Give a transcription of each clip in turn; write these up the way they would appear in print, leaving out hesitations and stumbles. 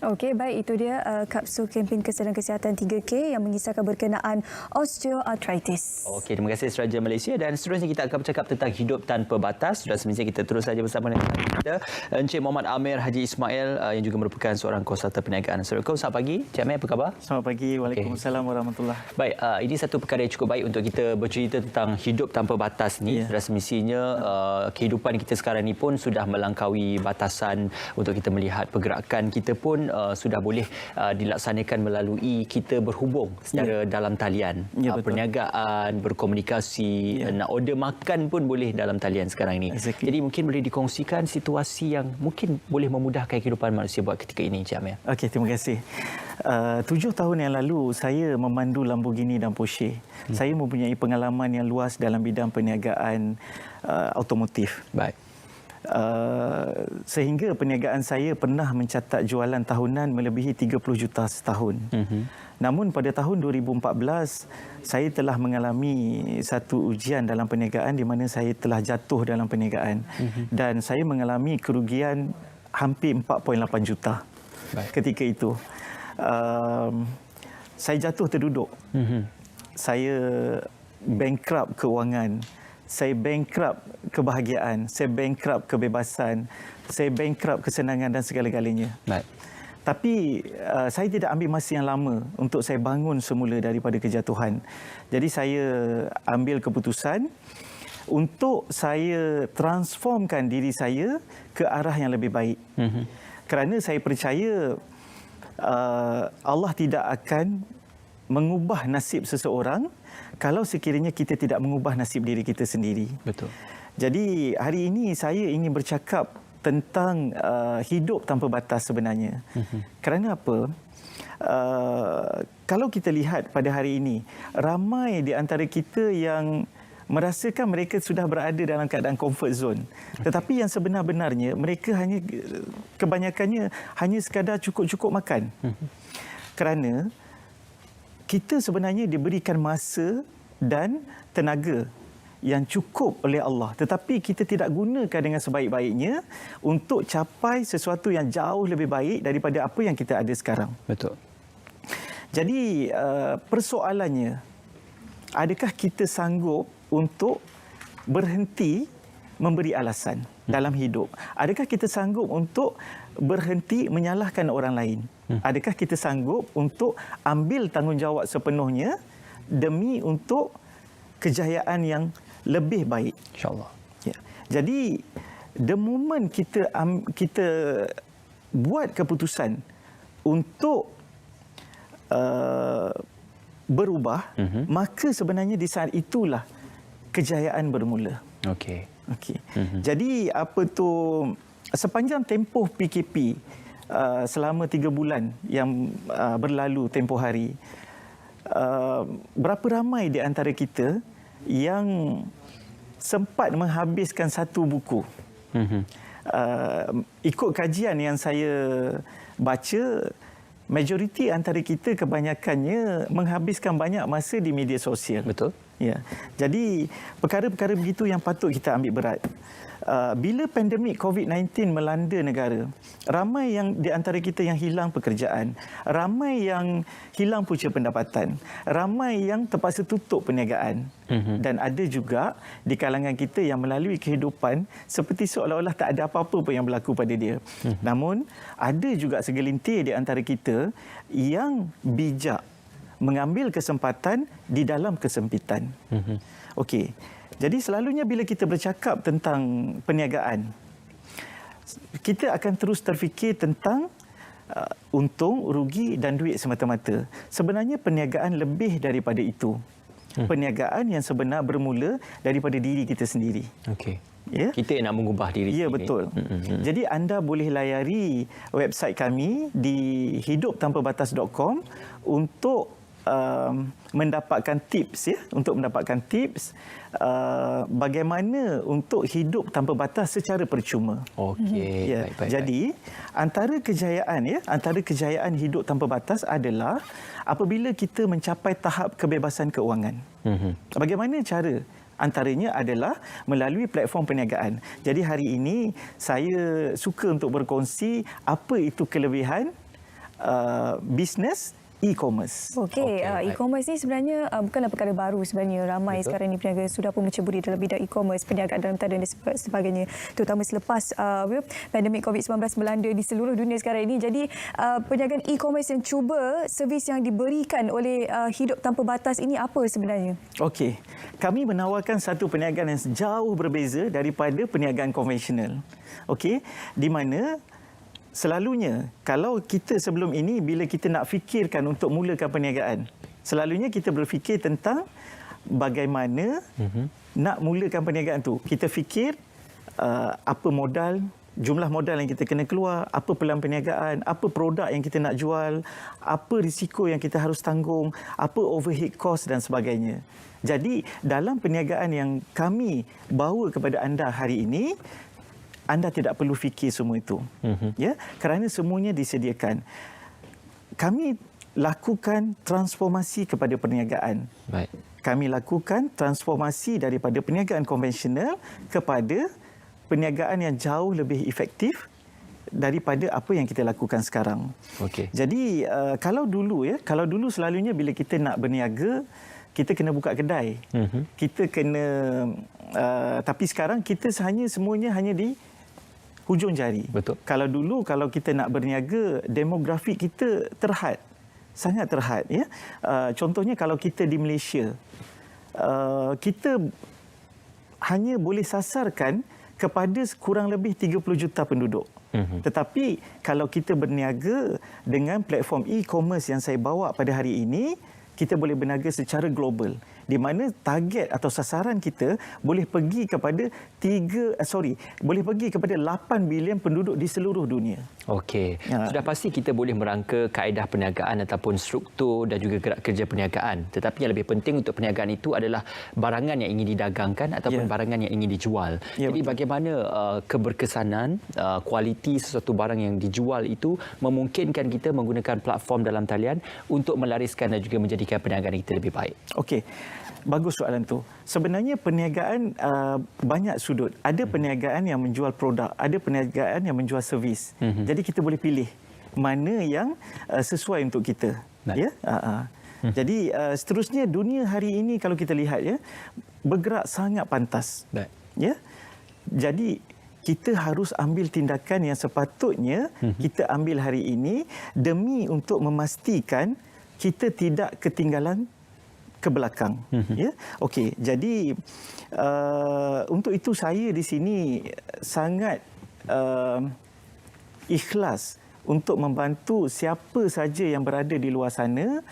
Okey, baik, itu dia kapsul kempen kesedaran kesihatan 3K yang mengisahkan berkenaan osteoarthritis. Okey, terima kasih Seraja Malaysia, dan seterusnya kita akan bercakap tentang hidup tanpa batas. Sudah semestinya kita terus saja bersama dengan kita Encik Muhammad Amir Haji Ismail yang juga merupakan seorang konsultan perniagaan. Assalamualaikum, selamat pagi. Encik Amir, apa khabar? Selamat pagi. Waalaikumsalam warahmatullahi. Baik, ini satu perkara yang cukup baik untuk kita bercerita tentang hidup tanpa batas ni. Sudah semestinya kehidupan kita sekarang ni pun sudah melangkaui batasan untuk kita melihat pergerakan kita pun sudah boleh dilaksanakan melalui kita berhubung secara dalam talian. Perniagaan, berkomunikasi, nak order makan pun boleh dalam talian sekarang ini. Jadi mungkin boleh dikongsikan situasi yang mungkin boleh memudahkan kehidupan manusia buat ketika ini, Encik Amir. Okey, terima kasih. 7 tahun yang lalu saya memandu Lamborghini dan Porsche. Saya mempunyai pengalaman yang luas dalam bidang perniagaan automotif. Baik. Sehingga perniagaan saya pernah mencatat jualan tahunan melebihi 30 juta setahun. Namun pada tahun 2014 saya telah mengalami satu ujian dalam perniagaan di mana saya telah jatuh dalam perniagaan dan saya mengalami kerugian hampir 4.8 juta. Ketika itu saya jatuh terduduk. Saya bankrupt keuangan. Saya bankrupt kebahagiaan, saya bankrupt kebebasan, saya bankrupt kesenangan dan segala-galanya. Baik. Tapi saya tidak ambil masa yang lama untuk saya bangun semula daripada kejatuhan. Jadi saya ambil keputusan untuk saya transformkan diri saya ke arah yang lebih baik. Kerana saya percaya Allah tidak akan mengubah nasib seseorang kalau sekiranya kita tidak mengubah nasib diri kita sendiri. Betul. Jadi hari ini saya ingin bercakap tentang hidup tanpa batas sebenarnya. Kerana apa? Kalau kita lihat pada hari ini, ramai di antara kita yang merasakan mereka sudah berada dalam keadaan comfort zone. Tetapi yang sebenar-benarnya mereka kebanyakannya hanya sekadar cukup-cukup makan. Kerana kita sebenarnya diberikan masa dan tenaga yang cukup oleh Allah, tetapi kita tidak gunakan dengan sebaik-baiknya untuk capai sesuatu yang jauh lebih baik daripada apa yang kita ada sekarang. Betul. Jadi persoalannya, adakah kita sanggup untuk berhenti memberi alasan dalam hidup? Adakah kita sanggup untuk berhenti menyalahkan orang lain? Adakah kita sanggup untuk ambil tanggungjawab sepenuhnya demi untuk kejayaan yang lebih baik? InsyaAllah. Ya. Jadi, the moment kita buat keputusan untuk berubah, maka sebenarnya di saat itulah kejayaan bermula. Okey. Jadi apa tu, sepanjang tempoh PKP selama 3 bulan yang berlalu tempoh hari, berapa ramai di antara kita yang sempat menghabiskan satu buku? Ikut kajian yang saya baca, majoriti antara kita kebanyakannya menghabiskan banyak masa di media sosial. Betul. Ya. Jadi perkara-perkara begitu yang patut kita ambil berat. Bila pandemik COVID-19 melanda negara, ramai yang di antara kita yang hilang pekerjaan, ramai yang hilang punca pendapatan, ramai yang terpaksa tutup perniagaan. Dan ada juga di kalangan kita yang melalui kehidupan seperti seolah-olah tak ada apa-apa pun yang berlaku pada dia. Namun ada juga segelintir di antara kita yang bijak mengambil kesempatan di dalam kesempitan. Okey. Jadi selalunya bila kita bercakap tentang perniagaan, kita akan terus terfikir tentang untung, rugi dan duit semata-mata. Sebenarnya perniagaan lebih daripada itu. Perniagaan yang sebenar bermula daripada diri kita sendiri. Okey. Ya? Kita yang nak mengubah diri ya, sendiri. Betul. Jadi anda boleh layari website kami di hiduptanpabatas.com untuk mendapatkan tips, ya, untuk mendapatkan tips bagaimana untuk hidup tanpa batas secara percuma. Okey. Ya. Baik. Jadi antara kejayaan hidup tanpa batas adalah apabila kita mencapai tahap kebebasan keuangan. Bagaimana cara? Antaranya adalah melalui platform perniagaan. Jadi hari ini saya suka untuk berkongsi apa itu kelebihan, bisnes e-commerce. Okey, Okey, e-commerce ni sebenarnya bukanlah perkara baru sebenarnya. Ramai Betul. sekarang ni peniaga sudah pun menceburi dalam bidang e-commerce, perniagaan dalam talian dan sebagainya. Terutama selepas pandemik COVID-19 melanda di seluruh dunia sekarang ini. Jadi perniagaan e-commerce yang cuba servis yang diberikan oleh Hidup Tanpa Batas ini apa sebenarnya? Okey, kami menawarkan satu perniagaan yang jauh berbeza daripada perniagaan konvensional. Okey, di mana selalunya kalau kita sebelum ini bila kita nak fikirkan untuk mulakan perniagaan, selalunya kita berfikir tentang bagaimana nak mulakan perniagaan tu. Kita fikir apa modal, jumlah modal yang kita kena keluar, apa peluang perniagaan, apa produk yang kita nak jual, apa risiko yang kita harus tanggung, apa overhead cost dan sebagainya. Jadi dalam perniagaan yang kami bawa kepada anda hari ini, anda tidak perlu fikir semua itu. Ya, kerana semuanya disediakan. Kami lakukan transformasi kepada perniagaan. Baik. Kami lakukan transformasi daripada perniagaan konvensional kepada perniagaan yang jauh lebih efektif daripada apa yang kita lakukan sekarang. Okey. Jadi kalau dulu selalunya bila kita nak berniaga, kita kena buka kedai. Kita kena tapi sekarang kita semuanya hanya di hujung jari. Betul. Kalau dulu kalau kita nak berniaga, demografik kita terhad. Sangat terhad, ya. Contohnya kalau kita di Malaysia, kita hanya boleh sasarkan kepada kurang lebih 30 juta penduduk. Tetapi kalau kita berniaga dengan platform e-commerce yang saya bawa pada hari ini, kita boleh berniaga secara global, di mana target atau sasaran kita boleh pergi kepada 8 bilion penduduk di seluruh dunia. Okey. Sudah pasti kita boleh merangka kaedah perniagaan ataupun struktur dan juga gerak kerja perniagaan. Tetapi yang lebih penting untuk perniagaan itu adalah barangan yang ingin didagangkan ataupun barangan yang ingin dijual. Jadi bagaimana keberkesanan, kualiti sesuatu barang yang dijual itu memungkinkan kita menggunakan platform dalam talian untuk melariskan dan juga menjadikan perniagaan kita lebih baik. Okey. Bagus soalan tu. Sebenarnya perniagaan banyak sudut. Ada perniagaan yang menjual produk, ada perniagaan yang menjual servis. Jadi kita boleh pilih mana yang sesuai untuk kita. Ya. Jadi seterusnya dunia hari ini kalau kita lihat, ya, bergerak sangat pantas. Ya. Jadi kita harus ambil tindakan yang sepatutnya kita ambil hari ini demi untuk memastikan kita tidak ketinggalan ke belakang. Ya. Okey, jadi untuk itu saya di sini sangat ikhlas untuk membantu siapa saja yang berada di luar sana.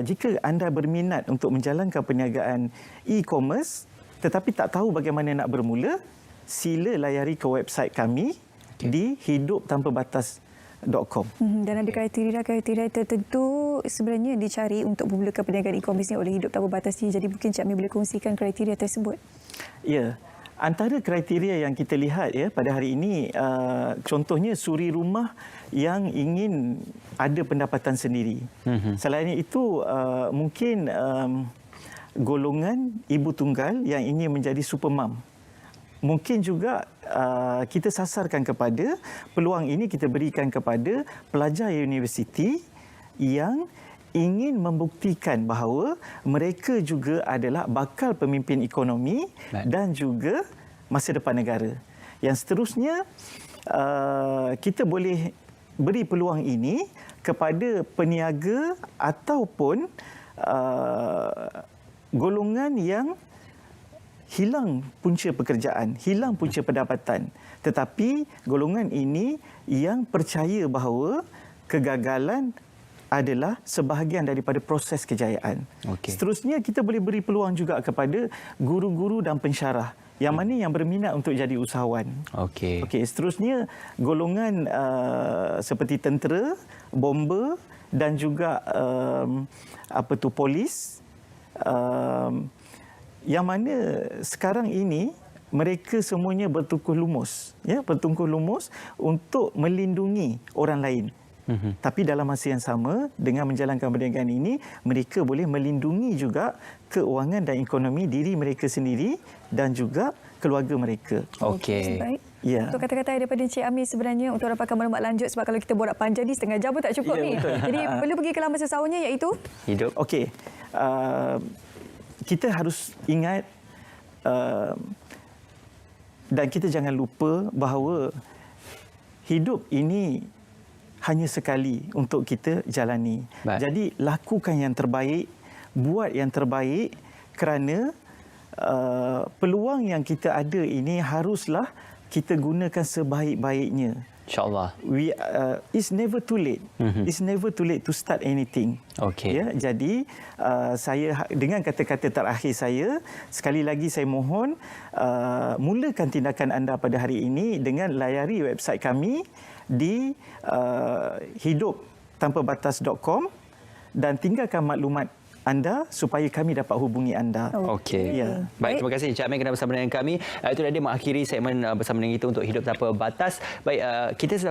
Jika anda berminat untuk menjalankan perniagaan e-commerce tetapi tak tahu bagaimana nak bermula, sila layari ke website kami di hiduptanpabatas.com. Dan ada kriteria tertentu sebenarnya dicari untuk memulakan perniagaan e-commerce ni oleh Hidup Tanpa Batas ni. Jadi mungkin Cik Mi boleh kongsikan kriteria tersebut. Ya, antara kriteria yang kita lihat, ya, pada hari ini, contohnya suri rumah yang ingin ada pendapatan sendiri. Selain itu, mungkin golongan ibu tunggal yang ingin menjadi supermam. Mungkin juga kita sasarkan kepada peluang ini kita berikan kepada pelajar universiti yang ingin membuktikan bahawa mereka juga adalah bakal pemimpin ekonomi dan juga masa depan negara. Yang seterusnya, kita boleh beri peluang ini kepada peniaga ataupun golongan yang hilang punca pekerjaan, hilang punca pendapatan. Tetapi golongan ini yang percaya bahawa kegagalan adalah sebahagian daripada proses kejayaan. Seterusnya, kita boleh beri peluang juga kepada guru-guru dan pensyarah yang mana yang berminat untuk jadi usahawan. Okey, seterusnya golongan seperti tentera, bomber dan juga polis, yang mana sekarang ini mereka semuanya bertungkuh lumus, ya, bertungkuh lumus untuk melindungi orang lain. Tapi dalam masa yang sama, dengan menjalankan perniagaan ini, mereka boleh melindungi juga keuangan dan ekonomi diri mereka sendiri dan juga keluarga mereka. Okey. Ya. Untuk kata-kata daripada Encik Amir sebenarnya untuk dapatkan maklumat lanjut, sebab kalau kita borak panjang ni setengah jam pun tak cukup Ya, ni. betul. Jadi perlu pergi ke laman sesaunya iaitu Hidup. Okey. Kita harus ingat dan kita jangan lupa bahawa hidup ini hanya sekali untuk kita jalani. Baik. Jadi lakukan yang terbaik, buat yang terbaik kerana peluang yang kita ada ini haruslah kita gunakan sebaik-baiknya. InsyaAllah. It's never too late. It's never too late to start anything. Okey. Ya, jadi saya dengan kata-kata terakhir saya, sekali lagi saya mohon mulakan tindakan anda pada hari ini dengan layari website kami di hiduptanpabatas.com dan tinggalkan maklumat anda supaya kami dapat hubungi anda. Okey. Ya. Baik, terima kasih Encik Amir kerana bersama dengan kami. Itu dia mengakhiri segmen bersama dengan kita untuk Hidup Tanpa Batas. Baik, kita sudah